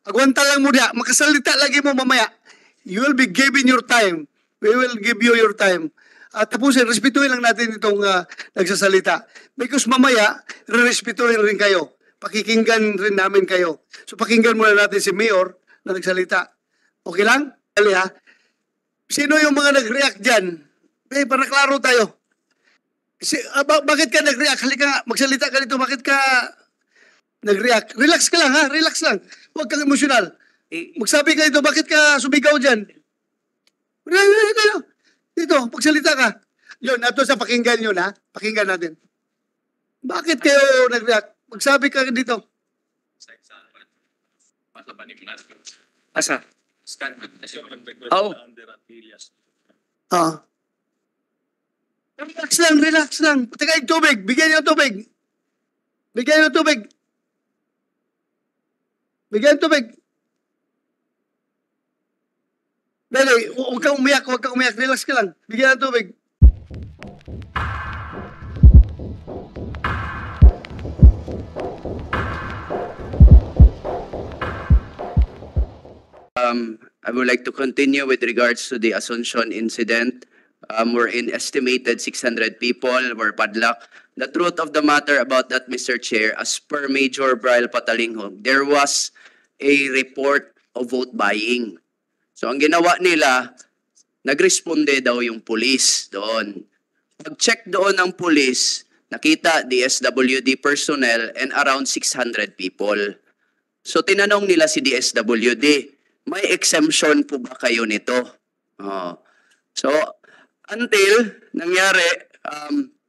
Agwanta lang mo diya, makasalita lagi mo mamaya. You will be given your time. We will give you your time. At tapusin, respetuhin lang natin itong nagsasalita. Because mamaya, respetuhin rin kayo. Pakikinggan rin namin kayo. So pakinggan muna natin si Mayor na nagsalita. Okay lang? Dali ha. Sino yung mga nag-react dyan? Para klaro tayo. Bakit ka nag-react? Halika nga, magsalita ka dito. Bakit ka nag-react? Relax ka lang ha, relax lang. Huwag kang emosyonal. Magsabi ka dito, bakit ka sumigaw dyan? Dito, pagsalita ka. Yun, ato sa pakinggan yun ha. Pakinggan natin. Bakit kayo nag-react? Magsabi ka dito. Asa? Oh. Relax lang, relax lang. Teka, tubig. Bigyan niyo tubig. Bigyan niyo tubig. Bigyan tubig. Dali, huwag kang umiyak, huwag kang umiyak. Relax ka lang. Bigyan ng tubig. I would like to continue with regards to the Asuncion incident. Wherein estimated 600 people were padlocked. The truth of the matter about that, Mr. Chair, as per Major Brian Patalinghog, there was a report of vote buying. So ang ginawa nila, nagresponde daw yung police doon. Pag-check doon ng police, nakita DSWD personnel and around 600 people. So tinanong nila si DSWD, may exemption po ba kayo nito? So until nangyari,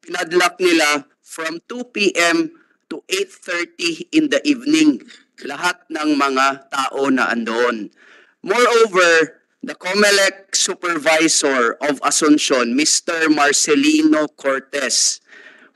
pinadlock nila from 2 p.m. to 8:30 in the evening. Lahat ng mga tao na andoon. Moreover, the COMELEC supervisor of Asuncion, Mr. Marcelino Cortez,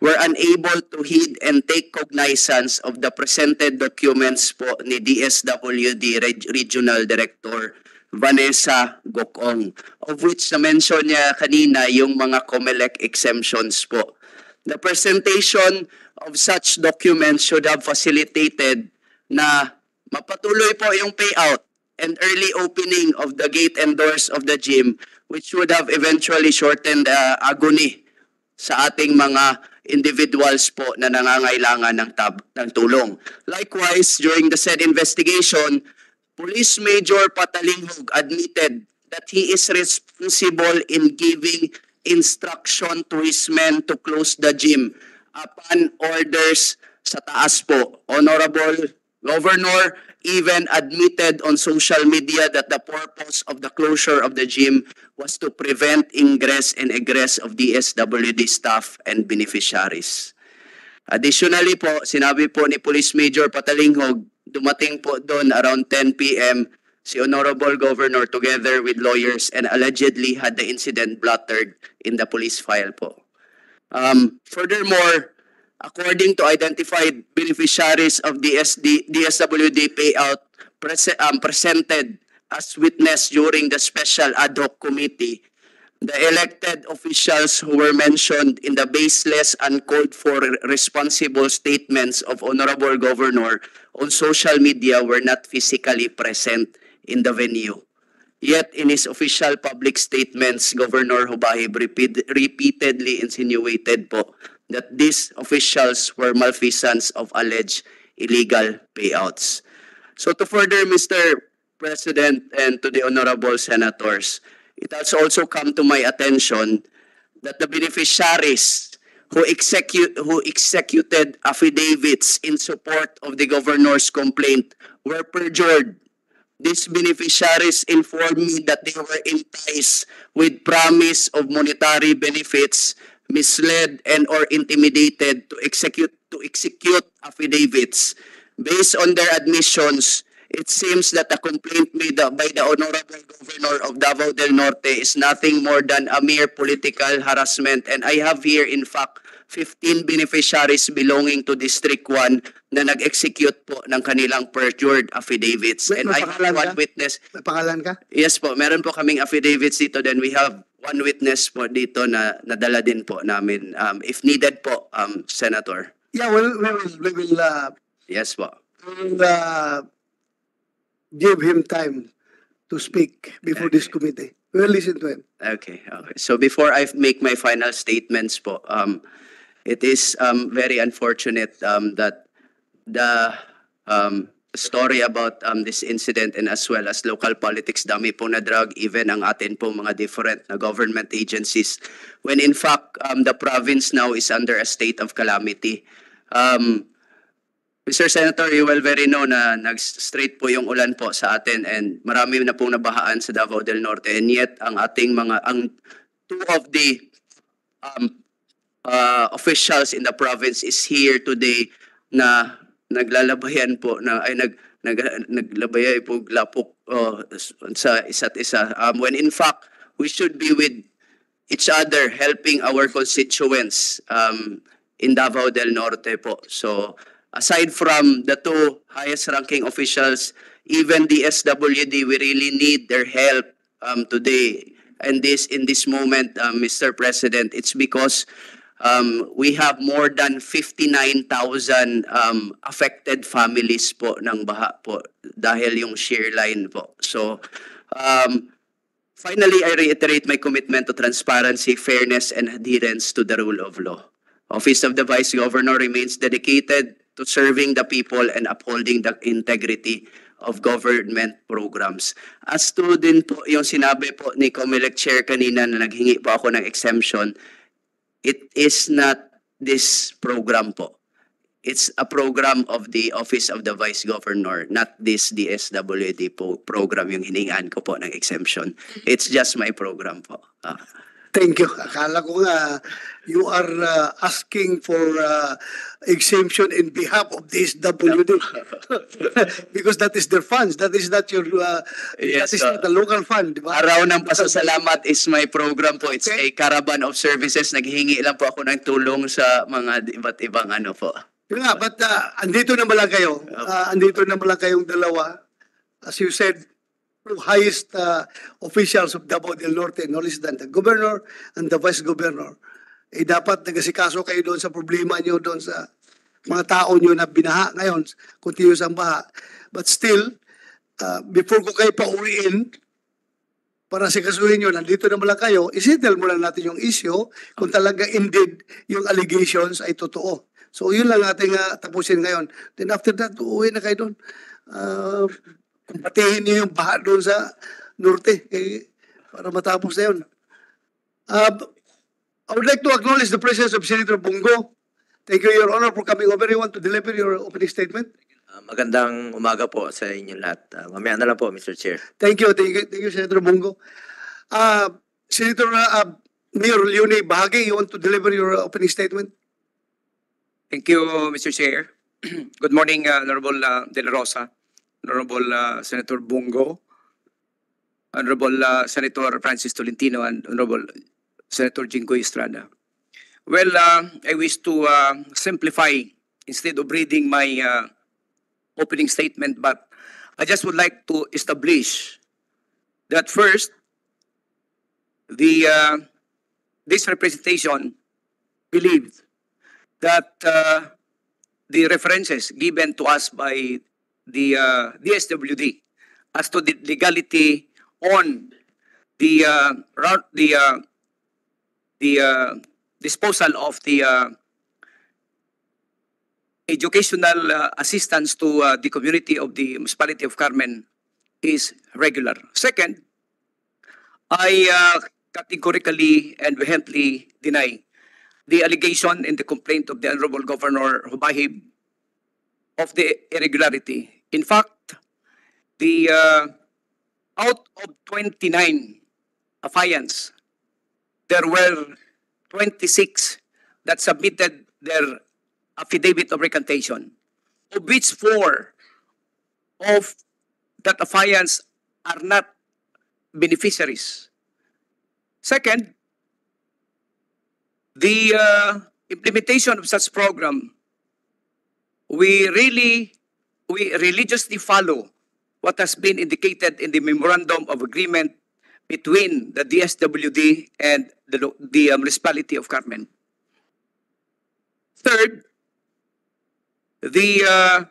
were unable to heed and take cognizance of the presented documents po ni DSWD Regional Director Vanessa Gokong, of which na-mention niya kanina yung mga COMELEC exemptions po. The presentation of such documents should have facilitated na mapatuloy po yung payout and early opening of the gate and doors of the gym, which would have eventually shortened the agony sa ating mga individuals po na nangangailangan ng tulong. Likewise, during the said investigation, Police Major Patalinghog admitted that he is responsible in giving instruction to his men to close the gym upon orders sa taas po. Honorable Governor even admitted on social media that the purpose of the closure of the gym was to prevent ingress and egress of DSWD staff and beneficiaries. Additionally po, sinabi po ni Police Major Patalinghog, dumating po doon around 10 p.m. si Honorable Governor together with lawyers and allegedly had the incident blotted in the police file po. Furthermore, according to identified beneficiaries of DSWD payout presented as witness during the special ad hoc committee, the elected officials who were mentioned in the baseless and called for responsible statements of Honorable Governor on social media were not physically present in the venue. Yet in his official public statements, Governor Hubahib repeatedly insinuated po that these officials were malfeasance of alleged illegal payouts. So to further, Mr. President, and to the honorable senators, it has also come to my attention that the beneficiaries who executed affidavits in support of the governor's complaint were perjured. These beneficiaries informed me that they were enticed with promise of monetary benefits, misled and or intimidated to execute affidavits. Based on their admissions, it seems that the complaint made by the Honorable Governor of Davao del Norte is nothing more than a mere political harassment. And I have here, in fact, 15 beneficiaries belonging to District 1 na nag-execute po ng kanilang perjured affidavits. And I have one witness. May pangalan ka? Yes po, meron po kaming affidavits dito. Then we have one witness po dito na nadala din po namin. If needed po, Senator. Yeah, we will Yes po. give him time to speak before this committee. We will listen to him. Okay, okay. So before I make my final statements po, it is very unfortunate that the story about this incident and as well as local politics dami po na drag even ang atin po mga different na government agencies when in fact the province now is under a state of calamity. Mr. Senator, you will very know na nag-straight po yung ulan po sa atin and marami na pong nabahaan sa Davao del Norte and yet ang ating two of the officials in the province is here today na naglalabayan po na ay naglabayay po lapok sa isa't isa when in fact we should be with each other helping our constituents in Davao del Norte po. So aside from the two highest ranking officials, even the SWD, we really need their help today. And in this moment, Mr. President, it's because we have more than 59,000 affected families po ng baha po dahil yung shear line po. So finally, I reiterate my commitment to transparency, fairness, and adherence to the rule of law. Office of the Vice Governor remains dedicated to serving the people and upholding the integrity of government programs. As to din po yung sinabi po ni Comelec Chair kanina na naghingi po ako ng exemption, it is not this program po. It's a program of the Office of the Vice Governor, not this DSWD po program yung hiningaan ko po ng exemption. It's just my program po. Thank you. Akala ko nga you are asking for exemption in behalf of this WD. Because that is their funds. That is not your Yes, that is not the local fund, di ba? Araw ng Pasasalamat is my program po. It's a caravan of services. Naghihingi lang po ako ng tulong sa mga iba't ibang ano po. Yun nga, but andito naman lang kayo. Andito naman lang kayong dalawa. As you said, two highest officials of Davao del Norte, no less than the governor and the vice governor. Eh dapat nagasikaso kayo doon sa problema nyo, doon sa mga tao nyo na binaha ngayon, continuous ang baha. But still, before ko kayo pauwiin, para sikasuhin nyo, nandito naman lang kayo, isettle mo lang natin yung issue kung talaga indeed yung allegations ay totoo. So yun lang natin tapusin ngayon. Then after that, uuwi na kayo doon. Patihin niyo yung baha doon sa norte para matapos na yun. I would like to acknowledge the presence of Senator Bongo. Thank you, Your Honor, for coming over. You want to deliver your opening statement? Magandang umaga po sa inyong lahat. Mamaya na lang po, Mr. Chair. Thank you, Senator Bongo. Senator Mayor Leonie Bahagi, you want to deliver your opening statement? Thank you, Mr. Chair. Good morning, Honorable De La Rosa, Honorable Senator Bongo, Honorable Senator Francis Tolentino, and Honorable Senator Jinggoy Estrada. Well, I wish to simplify instead of reading my opening statement, but I just would like to establish that first, this representation believes that the references given to us by the DSWD as to the legality on the disposal of the educational assistance to the community of the municipality of Carmen is regular. Second, I categorically and vehemently deny the allegation in the complaint of the Honorable Governor Hubahib of the irregularity. In fact, the out of 29 affiants, there were 26 that submitted their affidavit of recantation, of which 4 of that affiants are not beneficiaries. Second, the implementation of such program, we religiously follow what has been indicated in the memorandum of agreement between the DSWD and the municipality of Carmen. Third, the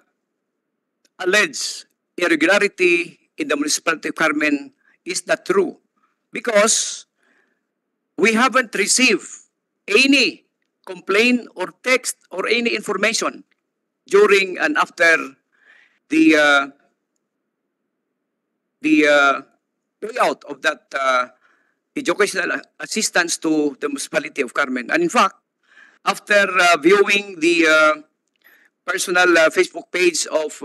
alleged irregularity in the municipality of Carmen is not true because we haven't received any complaint or text or any information during and after the payout of that educational assistance to the municipality of Carmen. And in fact, after viewing the personal Facebook page of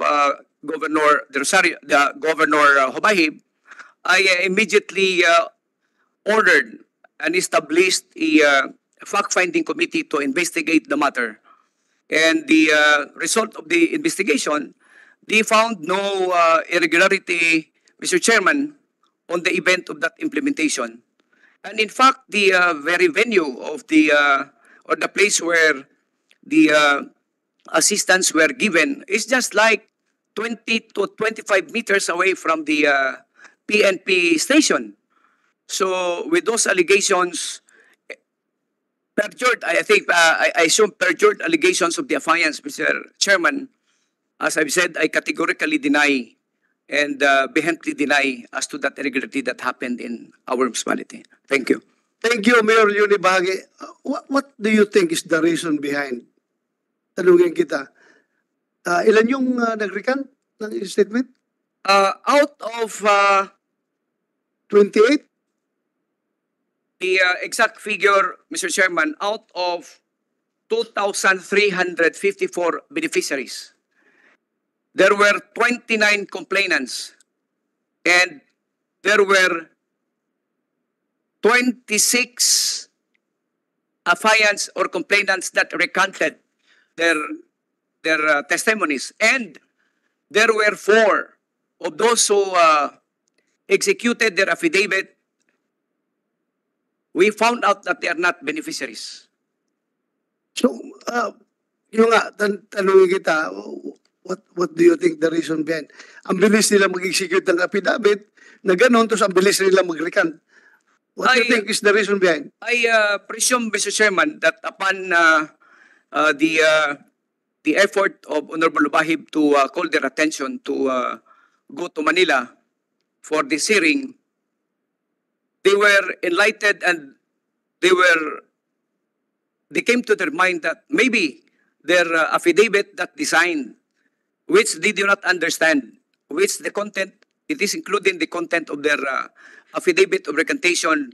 Governor De Rosario, Governor Hobahib, I immediately ordered and established a fact-finding committee to investigate the matter. And the result of the investigation, they found no irregularity, Mr. Chairman, on the event of that implementation. And in fact, the very venue of the or the place where the assistance were given is just like 20 to 25 meters away from the PNP station. So with those allegations, perjured, I think, I assume perjured allegations of the affiance, Mr. Chairman, as I've said, I categorically deny and vehemently deny as to that irregularity that happened in our municipality. Thank you. Thank you, Mayor Leonie Bahagi. What do you think is the reason behind? Tanungin kita. Ilan yung nag-recant ng statement? Out of 28? the exact figure, Mr. Chairman, out of 2,354 beneficiaries, there were 29 complainants and there were 26 affiants or complainants that recanted their testimonies, and there were 4 of those who executed their affidavit. We found out that they are not beneficiaries. So, yung nga, tanungin kita, what do you think the reason behind? Ang bilis nila mag-execute ng affidavit na gano'n, tapos ang bilis nila mag-recant. What do you think is the reason behind? I presume, Mr. Chairman, that upon the effort of Honorable Lubahib to call their attention to go to Manila for this hearing, they were enlightened and they came to their mind that maybe their affidavit that designed, which they do not understand, which the content, it is including the content of their affidavit of recantation,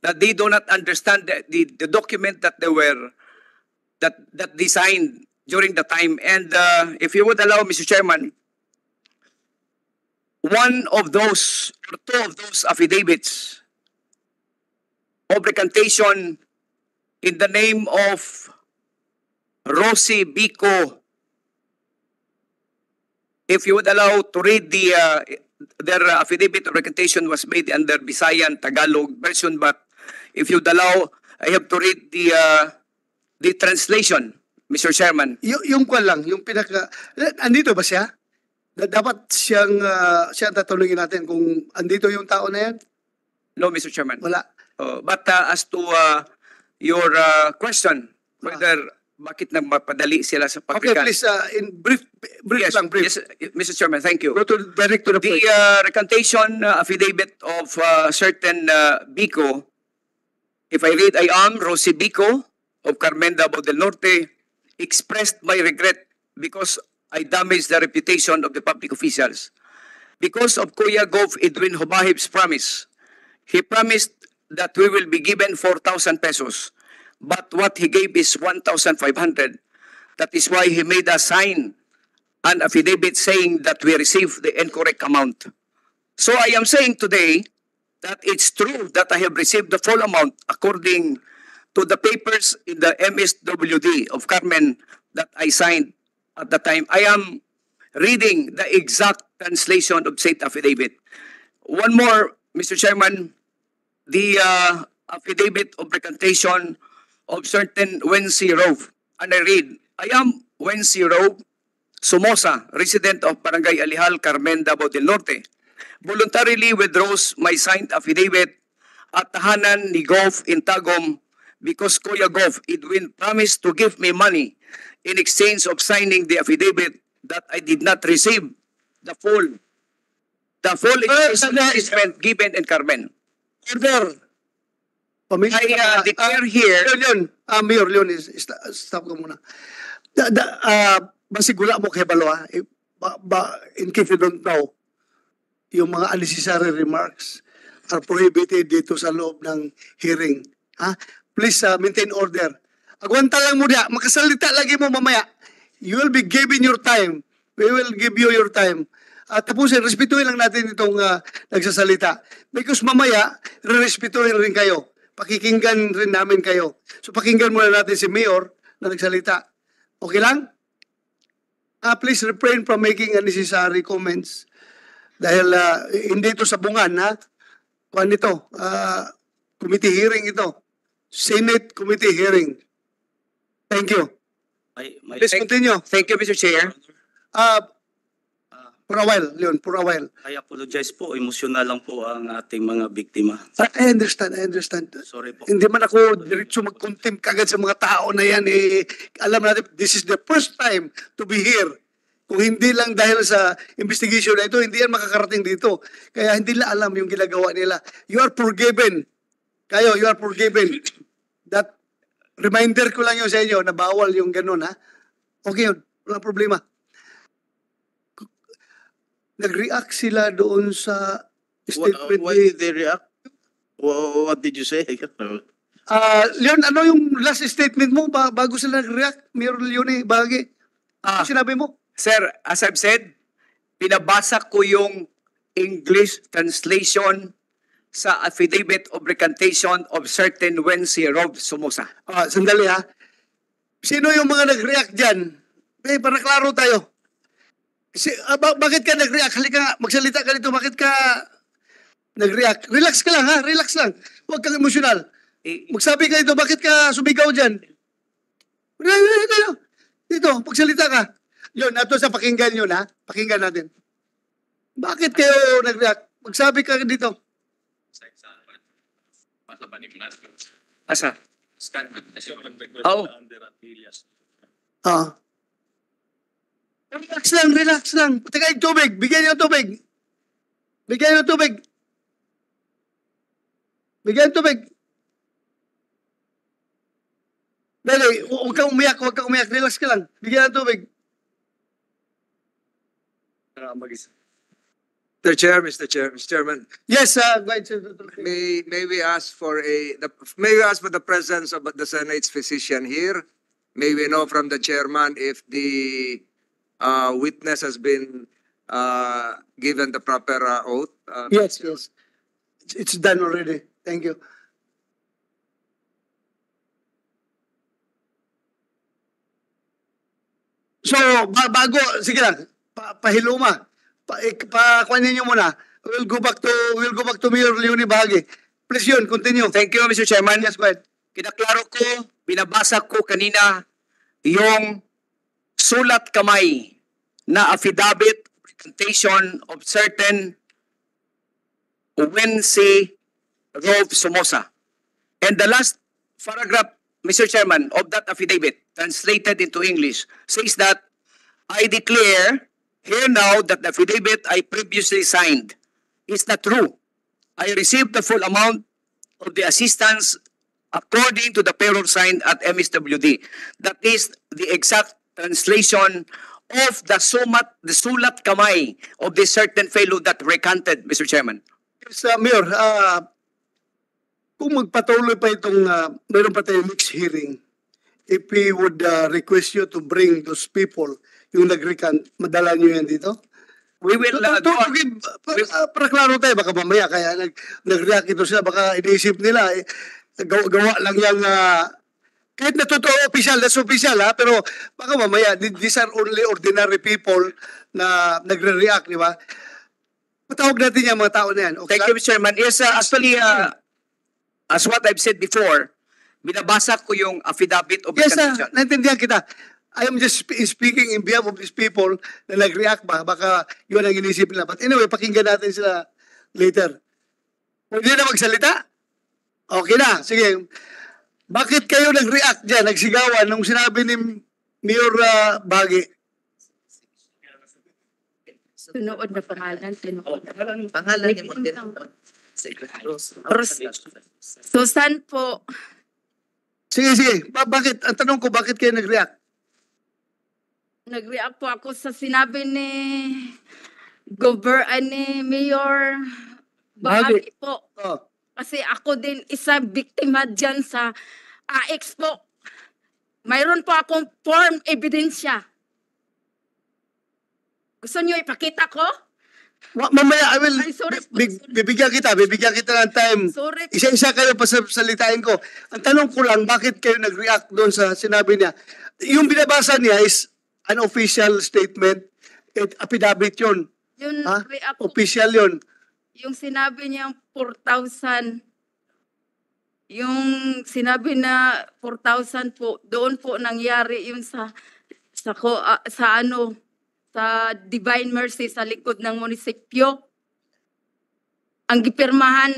that they do not understand the document that they were, that designed during the time. And if you would allow, Mr. Chairman, one of those, or 2 of those affidavits of recantation in the name of Rosie Bico, if you would allow to read their affidavit of recantation was made under Visayan Tagalog version, but if you'd allow, I have to read the translation, Mr. Chairman. Yung kwan lang, yung pinaka... Andito ba siya? Dapat siyang tatanungin natin kung andito yung tao na yan? No, Mr. Chairman. Wala. But as to your question, whether bakit nagmapadali sila sa Okay, pagrecan. please, in brief Yes, lang, brief. yes, Mr. Chairman, thank you. Go to direct to the The point. recantation affidavit of certain Bico, if I read, I am Rosie Bico of Carmen Davao del Norte, expressed my regret because I damaged the reputation of the public officials. Because of Kuya Gov Edwin Hobahib's promise, he promised that we will be given 4,000 pesos, but what he gave is 1,500. That is why he made us sign an affidavit saying that we received the incorrect amount. So I am saying today that it's true that I have received the full amount according to the papers in the MSWD of Carmen that I signed at the time. I am reading the exact translation of said affidavit. One more, Mr. Chairman, the affidavit of recantation of certain Wency Rove. And I read, I am Wency Rove Somoza, resident of Barangay Alihal, Carmen, Davao del Norte, voluntarily withdraws my signed affidavit at tahanan ni Gov in Tagum because Kuya Gov Edwin promised to give me money in exchange of signing the affidavit that I did not receive the full the full Well, statement given in Carmen. Order. I declare here, Mayor Leon, stop ko muna. Basigula mo kay Balo, ha? In case you don't know, yung mga unnecessary remarks are prohibited dito sa loob ng hearing. Ha? Please maintain order. Agwanta lang mo diya, makasalita lagi mo mamaya. You will be given your time. We will give you your time. Tapusin, respetuhin lang natin itong nagsasalita. Because mamaya, respetuhin rin kayo. Pakikinggan rin namin kayo. So pakinggan muna natin si Mayor na nagsalita. Okay lang? Please refrain from making unnecessary comments. Dahil hindi ito sabungan, ha? Kuan ito, committee hearing ito. Senate committee hearing. Thank you. Please continue. thank you, Mr. Chair. For a while, Leon, for a while. I apologize po. Emosyonal lang po ang ating mga biktima. I understand. Sorry po. Hindi man ako diretso mag-contempt kagad sa mga tao na yan. Alam natin, this is the first time to be here. Kung hindi lang dahil sa investigation na ito, hindi yan makakarating dito. Kaya hindi nila alam yung ginagawa nila. You are forgiven. Kayo, you are forgiven. That reminder ko lang yun sa inyo na bawal yung ganun, ha? Okay yun. Walang problema. Nag-react sila doon sa statement Why did they react? What did you say? Leon, ano yung last statement mo bago sila nag-react? Mayor Leone, bagay. Ano sinabi mo? Sir, as I've said, pinabasa ko yung English translation sa Affidavit of Recantation of certain Wency Rob Somoza. Sandali, ha? Sino yung mga nag-react dyan? Para klaro tayo. Bakit ka nag-react? Halika nga, magsalita ka dito. Bakit ka nag-react? Relax ka lang, ha? Relax lang. Huwag kang emosyonal. Magsabi ka dito, bakit ka sumigaw dyan? Dito, magsalita ka. Yun, ato sa pakinggan yun, ha? Pakinggan natin. Bakit kayo nag-react? Magsabi ka dito. Asa? Oh. Relax lang. Teka, yung tubig. Bigyan niyo ng tubig. Bigyan ng tubig. Dali, huwag kang umiyak. Relax ka lang. Bigyan ng tubig. Mr. Chairman, Yes, go ahead, sir. may we ask for the presence of the Senate's physician here? May we know from the chairman if the witness has been given the proper oath? Yes. It's done already. Thank you. So, bago, sige lang, pahiluma. Pakuhanin niyo muna. We'll go back to Mayor Leone Bahagi. Please yun, continue. Thank you, Mr. Chairman. Yes, go ahead. Kinaklaro ko, binabasa ko kanina yung sulat kamay na affidavit recantation of certain Wency Rob Somoza. And the last paragraph, Mr. Chairman, of that affidavit, translated into English, says that I declare here now that the affidavit I previously signed is not true. I received the full amount of the assistance according to the payroll signed at MSWD. That is the exact translation of the sulat kamay of this certain fellow that recanted, Mr. Chairman. Yes, Mayor, kung magpatuloy pa itong, mayroon pa tayong mixed hearing, if we would request you to bring those people, yung nag-recant, madala nyo yan dito? We will Para klaro tayo, baka mamaya, kaya nag-react ito sila, baka iniisip nila, gawa lang yung, kahit na totoo, official, that's official, ha? Pero baka mamaya, these are only ordinary people na nagre-react, di ba? Patawag natin yung mga tao na yan. Okay? Thank you, Mr. Chairman. Yes, actually, as what I've said before, binabasa ko yung affidavit of Yes, recantation. naintindihan kita. I am just speaking in behalf of these people na nag-react ba. Baka yun ang inisip nila. But anyway, pakinggan natin sila later. Pwede na magsalita? Okay na. Sige. Bakit kayo nag-react dyan? Nagsigawan nung sinabi ni Mayor Bahagi? Tinuod na pangalan, tinuod. Pangalan ni mo din. Susan po, Sige. Bakit? Ang tanong ko, bakit kayo nag-react? nag-react po ako sa sinabi ni ni Mayor Bahagi po. Oh. Kasi ako din isa biktima dyan sa AX po. Mayroon po akong form ebidensya. Gusto niyo ipakita ko? Mamaya, I will, Ay, sorry po, bibigyan kita ng time. Sorry. Isa-isa kayo pasalitain ko. Ang tanong ko lang, bakit kayo nag-react doon sa sinabi niya? Yung binabasa niya is an official statement, affidavit yun. Yun, Ha? react po. Official yun. Yung sinabi niyang 4,000, yung sinabi na 4,000 po, doon po nangyari yung sa Divine Mercy sa likod ng munisipyo. Ang gipirmahan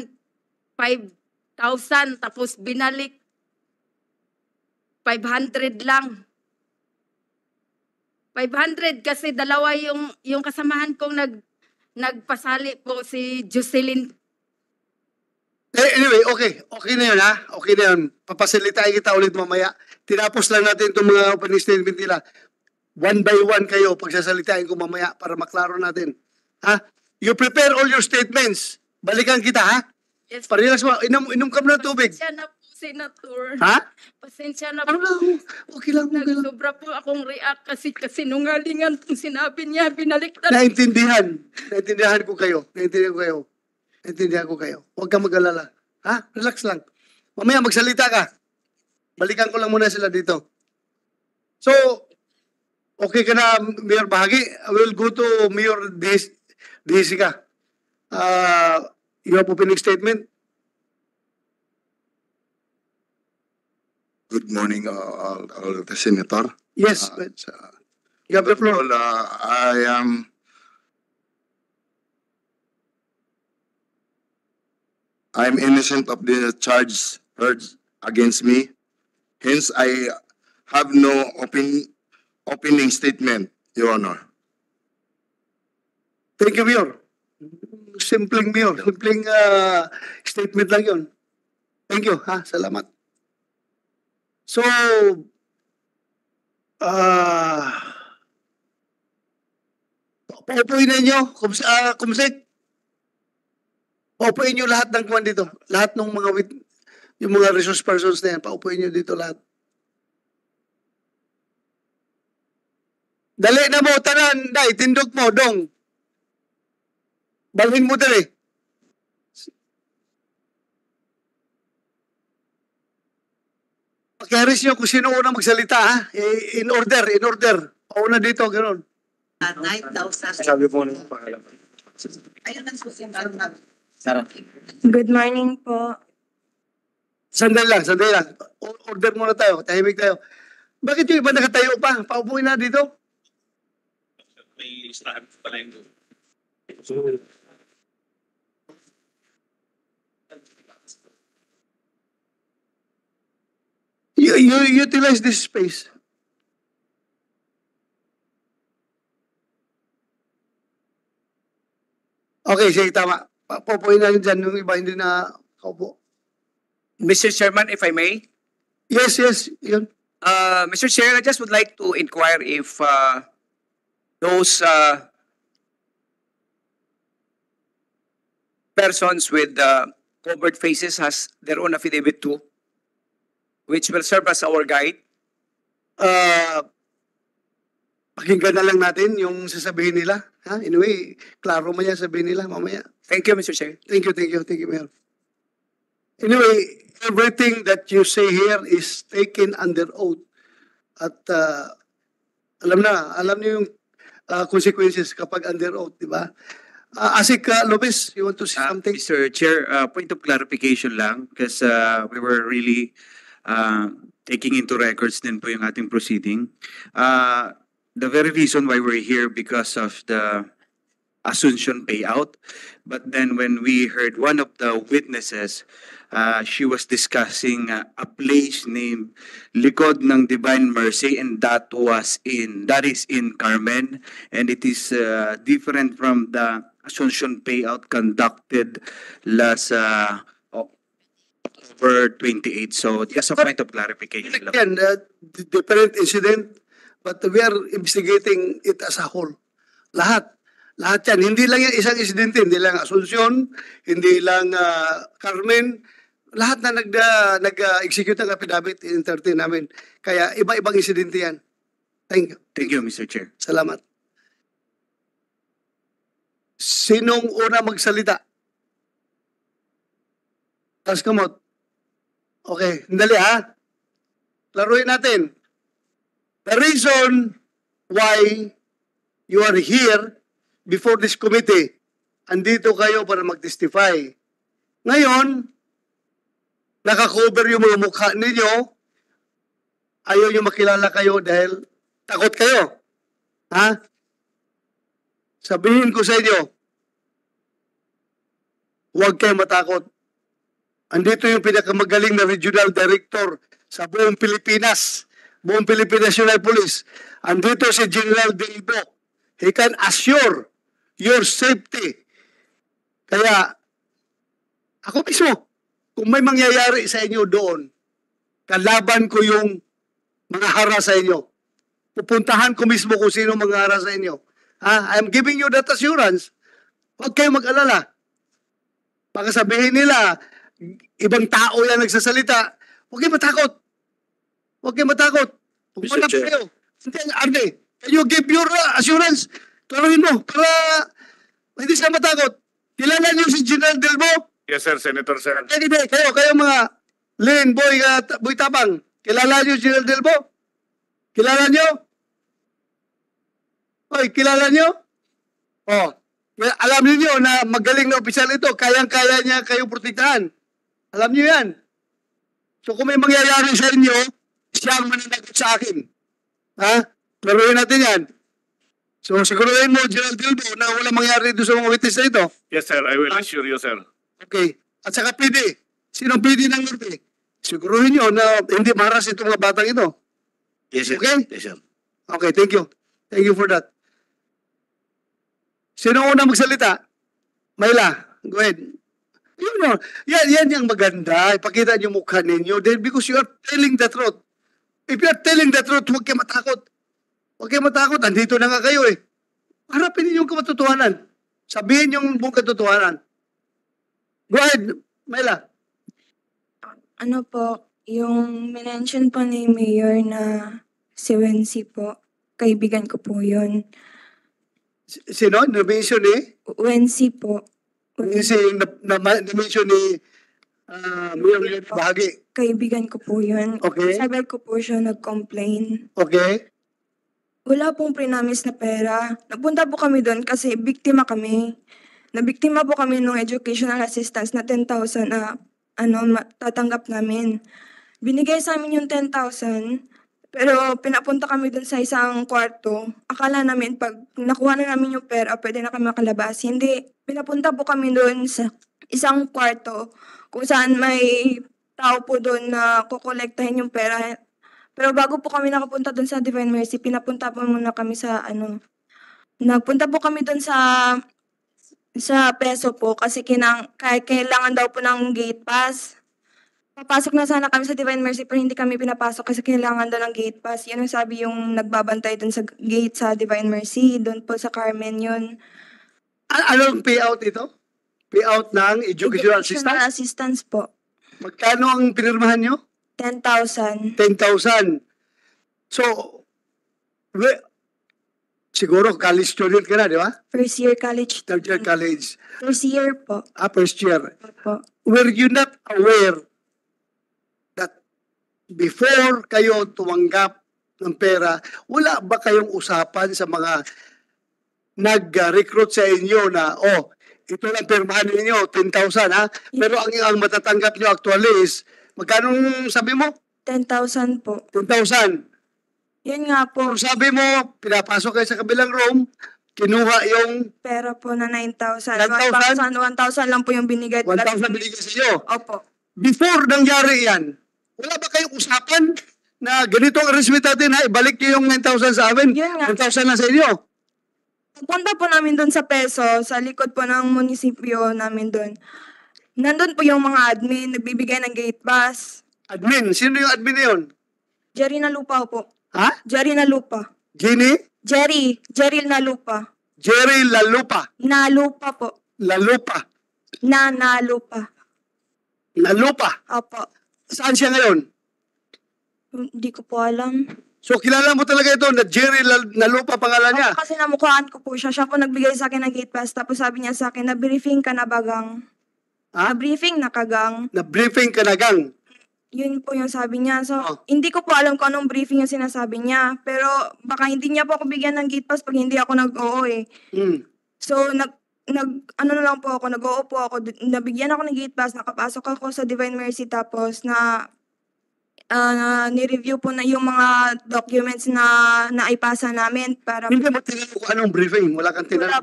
5,000 tapos binalik 500 lang. 500 kasi dalawa yung kasamahan kong nagpasali po si Jocelyn. Anyway, okay na yun, ha? Okay na yun. Papasalitain kita ulit mamaya. Tinapos lang natin itong mga opening statement nila. One by one kayo, pagsasalitain ko mamaya para maklaro natin. Ha? You prepare all your statements. Balikan kita, ha? Yes. Parelax mo. Inom ka muna ng tubig. Pasensya na po, Senator. Ha? Pasensya na Ano po. lang? Okay lang. Nagsobra po akong react kasi kasinungalingan kung sinabi niya, binaliktad. Naintindihan ko kayo. Huwag kang mag-alala. Ha? Relax lang. Mamaya magsalita ka. Balikan ko lang muna sila dito. So, okay ka na, Mayor Bahagi? I will go to Mayor Desica. You have opening statement? Good morning, all the senator. Yes. You have the floor. I'm innocent of the charge heard against me. Hence, I have no opening statement, Your Honor. Thank you, Mayor. Simpleng Mayor. Simpleng statement lang yun. Thank you, ha? Salamat. So, paupuin na nyo, Kumsik. Paupuin nyo lahat ng kwan dito. Lahat ng yung mga resource persons na yan, paupuin nyo dito lahat. Dali na mo, tanan, day, tindog mo, dong. Balhin mo dali. Pakiharis nyo kung sino unang magsalita, ha? In order. Pauna dito, gano'n. 9,000. Sabi po ng pangalan. Ayun ang susunod. Good morning po. Sandali lang. Order muna tayo, tahimik tayo. Bakit yung iba nakatayo pa? Paupuin na dito. May stand pala yung You utilize this space. Okay, sige, tama. Paupuin na dyan yung iba, hindi na kaupo. Mr. Chairman, if I may. Yes, yun. Mr. Chair, I just would like to inquire if those persons with covered faces has their own affidavit too, which will serve as our guide. Pakinggan na lang natin yung sasabihin nila. Ha? Anyway, klaro man yan sabihin nila mamaya. Thank you, Mr. Chair. Thank you, Mayor. Anyway, everything that you say here is taken under oath. At alam niyo yung consequences kapag under oath, di ba? Asik Lopez, you want to say something? Mr. Chair, point of clarification lang because we were really taking into records din po yung ating proceeding. The very reason why we're here because of the Asuncion payout. But then when we heard one of the witnesses, she was discussing a place named Likod ng Divine Mercy, and that is in Carmen, and it is different from the Asuncion payout conducted last October 28. So just a point of clarification lang. Again, different incident, but we are investigating it as a whole. Lahat. Lahat yan. Hindi lang yan isang insidente. Hindi lang Asuncion, hindi lang Carmen. Lahat na nag-execute ng affidavit, entertain namin. Kaya iba-ibang insidente yan. Thank you. Thank you, Mr. Chair. Salamat. Sinong una magsalita? Tas kamot. Okay, dali ha. Laruin natin. The reason why you are here before this committee, andito kayo para mag-testify. Ngayon, nakakover yung mga mukha ninyo, ayaw nyo makilala kayo dahil takot kayo. Ha? Sabihin ko sa inyo, huwag kayo matakot. Andito yung pinakamagaling na regional director sa buong Pilipinas, buong Philippine National Police. Andito si General Delbo. He can assure your safety. Kaya, ako mismo, kung may mangyayari sa inyo doon, kalaban ko yung mga hara sa inyo. Pupuntahan ko mismo kung sino mga hara sa inyo. I'm giving you that assurance. Huwag kayo mag-alala. Baka sabihin nila, ibang tao yan nagsasalita. Huwag kayo matakot. Huwag kayo matakot. Pupunta kayo. Hindi, Arne, can you give your assurance? Klaruhin mo, para hindi siya matakot. Kilala niyo si General Delbo? Yes, sir, Senator, sir. Hindi, kayo mga Lynn, Boy Tabang. Kilala niyo si General Delbo? Kilala niyo? Hoy, kilala niyo? Oh, alam niyo na magaling na opisyal ito, kayang-kaya niya kayo protektahan. Alam niyo yan. So kung may mangyayari sa inyo, siya ang mananagot sa akin. Ha? Klaruhin natin yan. So siguruhin mo, General Delbo, na walang mangyari doon sa mga witness na ito. Yes, sir, I will assure you, sir. Okay. At saka PD. Sinong PD ng Norte? Siguruhin nyo na hindi maras itong mga batang ito. Yes, sir. Okay? Yes, sir. Okay, thank you. Thank you for that. Sino una magsalita? Mayla, go ahead. Yan yung maganda. Ipakita niyo mukha ninyo. Then because you are telling the truth. If you are telling the truth, huwag kayo matakot. Huwag kayo matakot. Andito na nga kayo eh. Harapin niyo yung katotohanan. Sabihin yung buong katotohanan. Go ahead, Mayla. Ano po, yung mention po ni Mayor na si Wency po, kaibigan ko po yun. Sino? Na-mention ni? Wency po. Na-mention ni Mayor Bahagi. Kaibigan ko po yun. Okay. Sabi ko po siya nag-complain. Okay. Wala pong prinamis na pera. Napunta po kami doon kasi biktima kami. Nabiktima po kami ng educational assistance na 10,000 na tatanggap namin. Binigay sa amin yung 10,000, pero pinapunta kami dun sa isang kwarto. Akala namin pag nakuha na namin yung pera, pwede na kami makalabas. Hindi. Pinapunta po kami dun sa isang kwarto kung saan may tao po dun na kukolektahin yung pera. Pero bago po kami nakapunta dun sa Divine Mercy, pinapunta po muna kami sa nagpunta po kami dun sa peso po kasi kailangan daw po ng gate pass. Papasok na sana kami sa Divine Mercy pero hindi kami pinapasok kasi kailangan daw ng gate pass. Yan ang sabi yung nagbabantay dun sa gate sa Divine Mercy. Doon po sa Carmen yun. Anong payout ito? Payout ng educational Educational assistance? assistance po. Magkano ang pinirmahan nyo? 10,000. 10,000. So, siguro college student ka na, di ba? First year college. Third year college. First year po. First year. Po. Were you not aware that before kayo tumanggap ng pera, wala ba kayong usapan sa mga nag-recruit sa inyo na, ito lang pirmahan ninyo, 10,000 ha? Pero ang matatanggap nyo actually is, magkano sabi mo? 10,000 po. 10,000. Yan nga po. Kung sabi mo, pinapasok kayo sa kabilang room, kinuha yung Pera po na 9,000. 9,000? 1,000 lang po yung binigay. 1,000 binigay sa iyo. Opo. Before nangyari yan, wala ba kayong usapan na ganito ang arrangement natin, ha? Ibalik niyo yung 9,000 sa amin, Yun nga. 1,000 na sa inyo. Pagpunta po namin doon sa Peso, sa likod po ng munisipyo namin doon. Nandun po yung mga admin, nagbibigay ng gate pass. Admin, sino yung admin na yun? Jerry na lupa po. Ha? Jerry na lupa. Jenny? Jerry na lupa. Jerry Lalupa. Na lupa po. Lalupa. Na lupa. Lalupa. Opo. Saan siya ngayon? Hindi ko po alam. So kilala mo talaga ito na Jerry Lalupa pangalan niya? Opo, kasi namukhaan ko po siya. Siya po nagbigay sa akin ng gate pass. Tapos sabi niya sa akin, na-briefing ka na bagang. Ha? Na-briefing na kagang. Na-briefing ka na gang. Yun po yung sabi niya. So, Oh. hindi ko po alam kung anong briefing yung sinasabi niya. Pero baka hindi niya po ako bigyan ng gate pass pag hindi ako nag-oo eh. Hmm. So, ano na lang po ako, nag-oo po ako. Nabigyan ako ng gate pass, nakapasok ako sa Divine Mercy tapos ni-review po na yung mga documents na naipasa namin para Hindi mo tinanong kung anong briefing. Wala kang tinanong.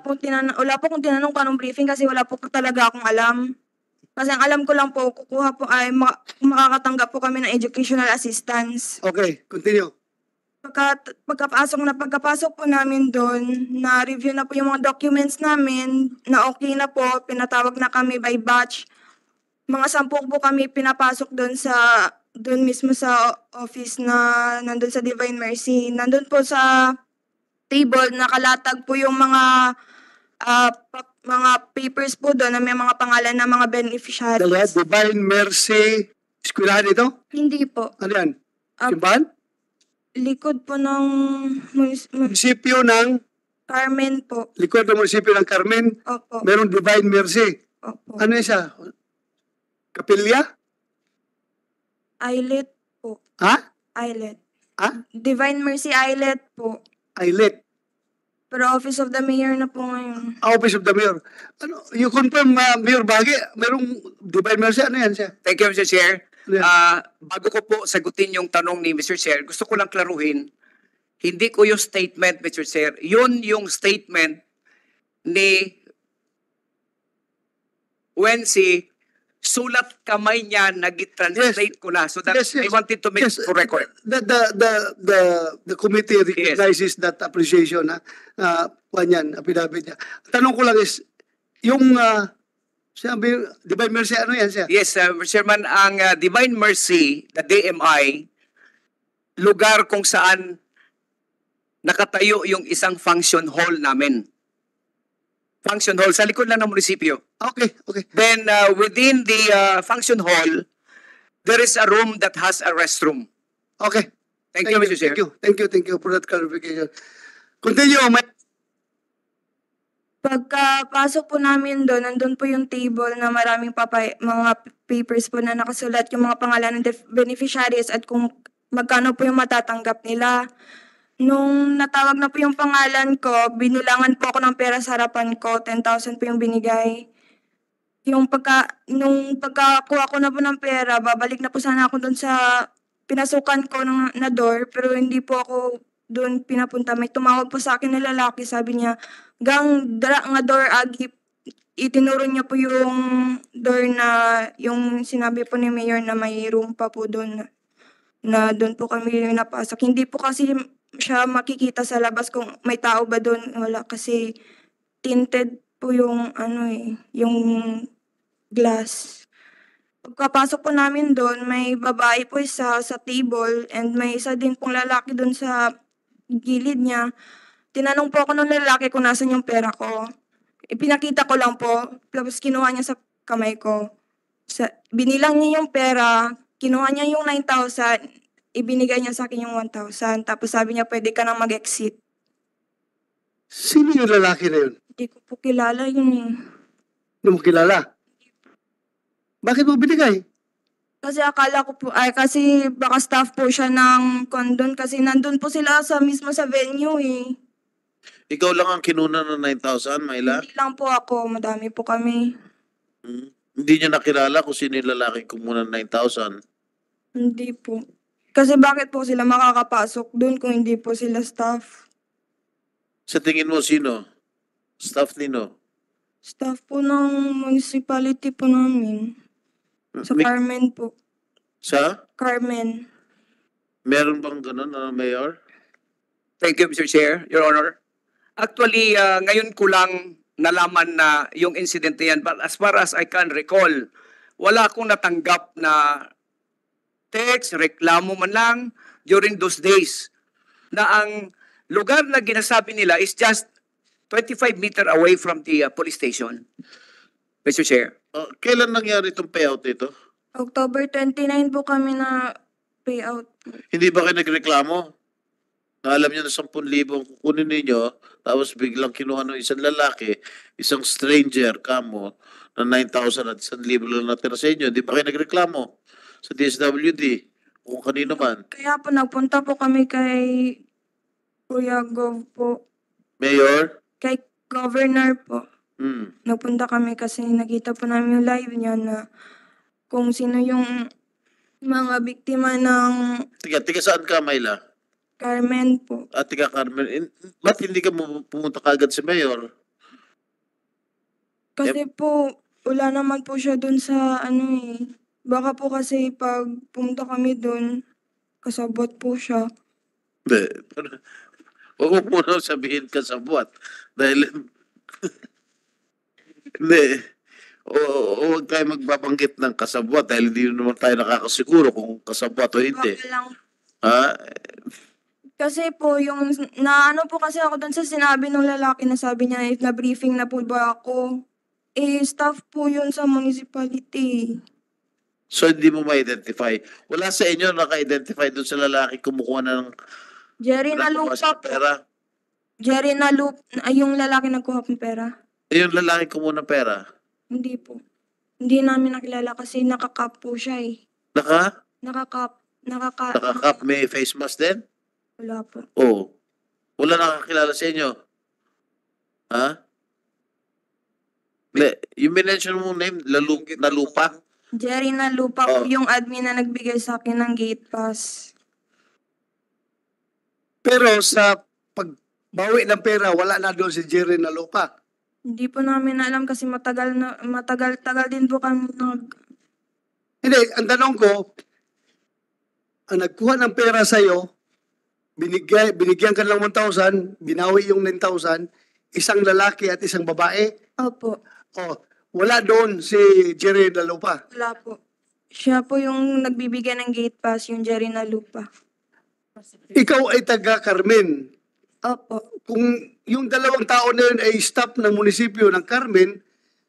wala po kung tinanong kung anong briefing kasi wala po talaga akong alam. Kasi ang alam ko lang po, kukuha po ay makakatanggap po kami ng educational assistance. Okay, continue. Pagkapasok po namin doon, na-review na po yung mga documents namin, na okay na po, pinatawag na kami by batch. Mga 10 po kami pinapasok doon mismo sa office na nandun sa Divine Mercy. Nandun po sa table, nakalatag po yung mga papers po doon na may mga pangalan ng mga beneficiaries. Dalawa, Divine Mercy. Eskwelahan ito? Hindi po. Ano yan? Ah, Simbahan? likod po ng Munisipyo ng, Carmen po. likod ng munisipyo ng Carmen, Opo. merong Divine Mercy. Opo. Ano yun siya? Kapilya? Islet po. Ha? Islet. Ha? Divine Mercy Islet po. Islet. Pero Office of the Mayor na po ngayon. Office of the Mayor. Ano, you confirm, Mayor Bagi, merong Divine Mercy, ano yan siya? Thank you, Mr. Chair. Ano yan? Bago ko po sagutin yung tanong ni Mr. Chair, gusto ko lang klaruhin, hindi ko yung statement, Mr. Chair. Yun yung statement ni Wency, sulat kamay niya, nag-translate ko na. So that Yes, yes. I wanted to make Yes, for record. the committee recognizes that appreciation, ha? Yan, affidavit niya. Tanong ko lang is, yung, sabi, Divine Mercy, ano yan siya? Yes, Mr. Chairman, ang Divine Mercy, the DMI, lugar kung saan nakatayo yung isang function hall namin. Function hall, sa likod lang ng munisipyo. Okay, okay. Then within the function hall, there is a room that has a restroom. Okay. Thank you, Mr. Chair. Thank you for that clarification. Continue, Pagkapasok po namin doon, nandun po yung table na maraming mga papers po na nakasulat yung mga pangalan ng beneficiaries at kung magkano po yung matatanggap nila. Nung natawag na po yung pangalan ko, binulangan po ako ng pera sa harapan ko, 10,000 po yung binigay. Nung pagkakuha ko na po ng pera, babalik na po sana ako doon sa pinasukan ko na door, pero hindi po ako doon pinapunta. May tumawag po sa akin na lalaki, sabi niya, gang dara nga door agi, itinuro niya po yung door na yung sinabi po ni Mayor na may room pa po doon na doon po kami napasok. Hindi po kasi siya makikita sa labas kung may tao ba doon. Wala kasi tinted po yung yung glass. Pagkapasok po namin doon, may babae po isa sa table and may isa din pong lalaki doon sa gilid niya. Tinanong po ako ng lalaki kung nasan yung pera ko. Ipinakita ko lang po, tapos kinuha niya sa kamay ko. Binilang niya yung pera, kinuha niya yung 9,000, ibinigay niya sa akin yung 1,000. Tapos sabi niya, pwede ka nang mag-exit. Sino yung lalaki na yun? Hindi ko po kilala yun eh. Hindi mo kilala? Bakit mo binigay? Kasi akala ko po, kasi baka staff po siya ng condon kasi nandun po sila mismo sa venue eh. Ikaw lang ang kinuna ng 9,000, Mayla? Hindi lang po ako, madami po kami. Hindi niya nakilala kung sino yung lalaking kumuna ng 9,000. Hindi po. Kasi bakit po sila makakapasok doon kung hindi po sila staff? Sa tingin mo, sino? Staff nino? Staff po ng municipality po namin. Sa May- Carmen po. Sa? Carmen. Meron bang ganun, Mayor? Thank you, Mr. Chair, Your Honor. Actually, ngayon ko lang nalaman na yung incident na yan. But as far as I can recall, wala akong natanggap na text, reklamo man lang during those days na ang lugar na ginasabi nila is just 25 meter away from the police station. Mr. Chair. Kailan nangyari itong payout nito? October 29 po kami na payout. Hindi ba kayo nagreklamo? Na alam niyo na 10,000 ang kukunin ninyo, tapos biglang kinuha ng isang lalaki, isang stranger, kamo, na 9,000 at 1,000 lang natira sa inyo. Hindi ba kayo nagreklamo sa DSWD? O kanino man? Kaya po nagpunta po kami kay Kuya Gov po. Mayor? Kay Governor po. Hmm. Nagpunta kami kasi nakita po namin yung live niya na kung sino yung mga biktima ng Tiga saan ka, Mayla? Carmen po. At tiga Carmen, ba't hindi ka pumunta kagad si Mayor? Kasi po, wala naman po siya dun sa ano eh. Baka po kasi pag pumunta kami dun, kasabot po siya. Hindi. Huwag mo muna sabihin ka sa buwan. Dahil, hindi. O huwag tayo magbabanggit ng kasabwat dahil hindi naman tayo nakakasiguro kung kasabwat o hindi. Baka lang. Ha? Kasi po, yung naano po kasi ako dun sa sinabi ng lalaki na sabi niya, if na-briefing na po ba ako, staff po yun sa municipality. So hindi mo ma-identify. Wala sa inyo naka-identify doon sa lalaki kumukuha ng Jerry na nakuha lupa sa po. pera. Jerry na lupa, yung lalaki nagkuha ng pera. Yung lalaki kumuha ng pera. Hindi po. Hindi namin nakilala kasi nakakap po siya eh. Nakakap. Nakakap, may face mask din? Wala po. Oo. Wala nakakilala sa inyo? Ha? Yung mention mo name, Nalupa? Jerry na lupa po Oh. yung admin na nagbigay sa akin ng gate pass. Pero sa pagbawi ng pera, wala na doon si Jerry na lupa. Hindi po namin alam kasi matagal din po kami Hindi, ang tanong ko, ang nagkuha ng pera sa'yo, binigyan ka lang 1,000, binawi yung 9,000, isang lalaki at isang babae. Opo. Oh, wala doon si Jerry na lupa. Wala po. Siya po yung nagbibigay ng gate pass, yung Jerry na lupa. Ikaw ay taga Carmen. Opo. Kung yung dalawang tao na yun ay staff ng munisipyo ng Carmen,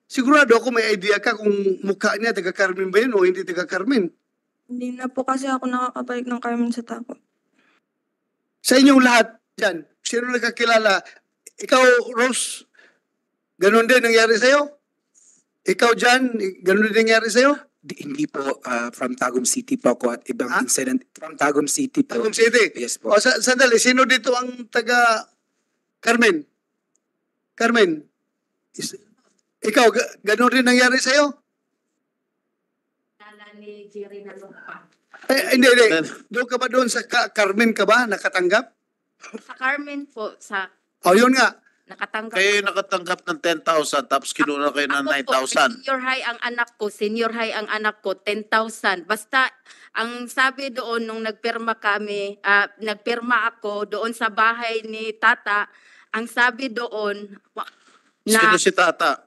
sigurado ako may idea ka kung mukha niya taga Carmen ba yun o hindi taga Carmen. Hindi na po kasi ako nakakabalik ng Carmen sa Taco. Sa inyong lahat dyan, sino nagkakilala? Ikaw, Rose, ganun din nangyari sa'yo? Ikaw, Jan, ganun din nangyari sa'yo? Hindi po, from Tagum City po ako at ibang incident. From Tagum City po. Tagum City? Yes po. O, sandali, sino dito ang taga Carmen? Carmen? Ikaw, ganun rin nangyari sa'yo? Ni Jerry na lupa. Hindi. Doon ka ba doon sa Carmen ka ba nakatanggap? Sa Carmen po, O, yun nga. nakatanggap. Kayo nakatanggap ng 10,000 tapos kinuha kayo ng Ako po, 9,000. senior high ang anak ko, 10,000. Basta, ang sabi doon nung nagpirma ako doon sa bahay ni Tata, ang sabi doon Sino si Tata?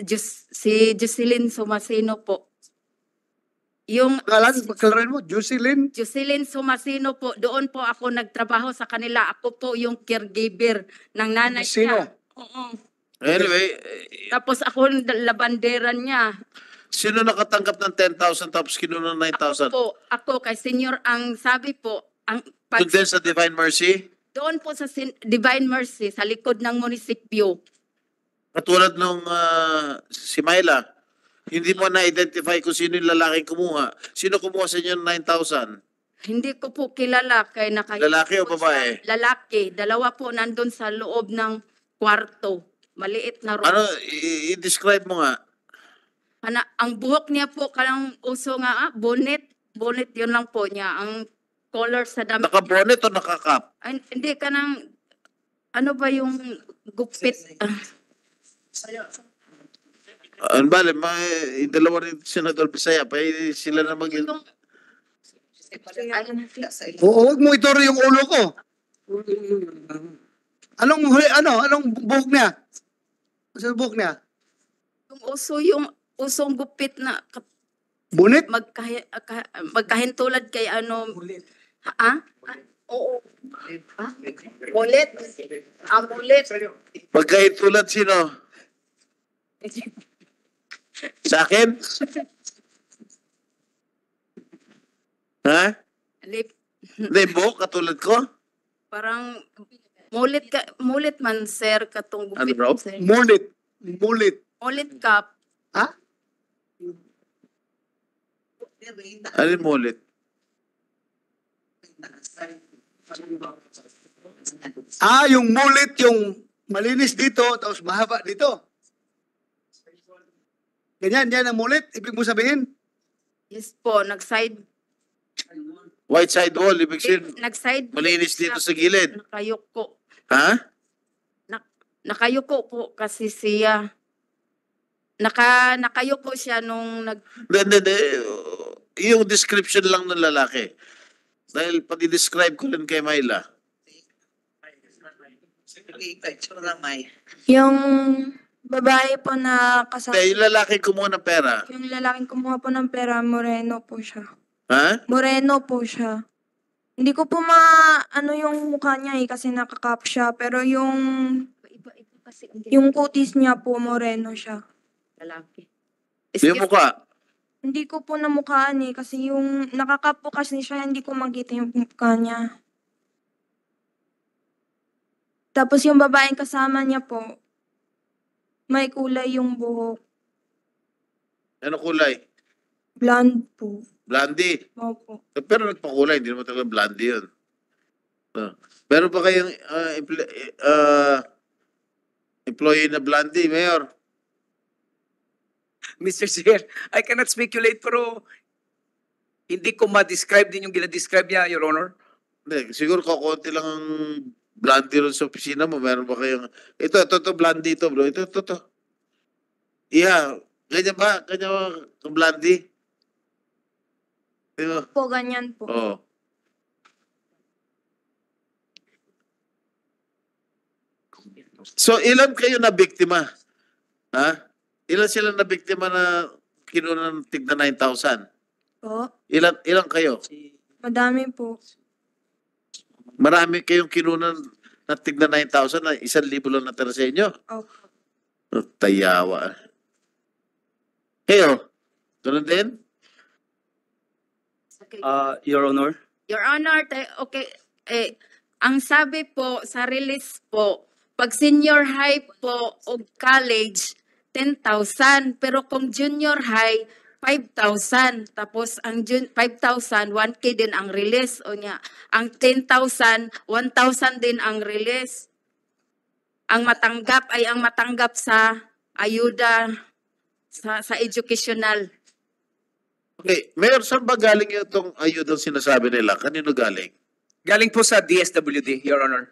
si Jocelyn Sumasino po. Yung Pagkalaran mo, Jocelyn? Jocelyn Sumasino po, doon po ako nagtrabaho sa kanila. Ako po yung caregiver ng nanay Sino? niya. Oo. Anyway, Tapos ako labanderan niya. sino nakatanggap ng 10,000 tapos kinuha ng 9,000? Ako kay senior ang sabi po, ang Doon din sa Divine Mercy? doon po sa Divine Mercy sa likod ng munisipyo. Katulad nung si Myla, hindi mo na-identify kung sino yung lalaking kumuha. Sino kumuha sa inyo ng 9,000? Hindi ko po kilala kay Lalaki o babae? Lalaki. Dalawa po nandun sa loob ng kwarto. Maliit na room. Ano, i-describe mo nga. Ang buhok niya po kanang uso nga, bonnet. Bonnet yun lang po niya. Ang color sa damit. Naka-bonnet o naka-cap? Hindi kanang ano ba yung gupit? Ano ba, yung dalawa rin Senador Bisaya, pa sila na mag- Huwag mo ituro yung ulo ko. Anong buhok niya? Ano buhok niya? Yung usong gupit na Bunit? magkahintulad kay ano. Ha? Oo. Ha? Mulit. Ang mulit. Pagkahintulad sino? Sa akin? Ha? Lip. Hindi, buhok katulad ko? Parang mulit man sir katong gupit. Ano raw? Sir. Mulit. Mulit ka. Ha? Ano yung mulit? Yung mulit, yung malinis dito, tapos mahaba dito. Ganyan, yan ang mulit. Ibig mo sabihin? Yes po, nag-side White side wall, ibig sabihin, nag-side malinis dito sa gilid. nakayuko. Ha? Nakayuko po kasi siya. Nakayuko siya nung Hindi. Yung description lang ng lalaki. Dahil pati-describe ko rin kay Myla. Yung babae po na kasama, Yung lalaki kumuha ng pera. yung lalaking kumuha po ng pera, moreno po siya. Ha? Moreno po siya. Hindi ko po ano yung mukha niya kasi nakakap siya. Pero yung iba kasi kutis niya po, moreno siya. lalaki. Yung mukha. Hindi ko po namukhaan kasi yung nakakap po kasi siya, hindi ko makita yung mukha niya. Tapos yung babaeng kasama niya po, may kulay yung buhok. Ano kulay? Blonde po. Blondie. Opo. Pero nagpakulay, hindi naman talaga blondie yun. Meron pa kayong employee na blondie, Mayor? Mr. Chair, I cannot speculate pero hindi ko ma-describe din yung gina-describe niya, Your Honor. Hindi, siguro kakunti lang ang blondie ron sa opisina mo. Meron ba kayong... Ito, blondie ito, bro. Ito. Yeah. Ganyan ba? Ganyan ba ang blondie? Diba? Po, ganyan po. Oo. So, ilan kayo na biktima? Ha? Ilan sila na biktima na kinuha ng tigna 9,000? Po, Ilan kayo? madami po. Marami kayong kinuha ng tigna 9,000 na 1,000 lang natira sa inyo? Opo. Tayawa. Kayo? Ganun din? Your Honor, Your Honor, okay, ang sabi po sa release po, pag senior high po o college, 10,000. Pero kung junior high, 5,000. Tapos ang 5,000, 1K din ang release. O niya, ang 10,000, 1,000 din ang release. Ang matanggap sa ayuda sa educational. Okay. Mayor, saan ba galing itong ayudang sinasabi nila? Kanino galing? Galing po sa DSWD, Your Honor.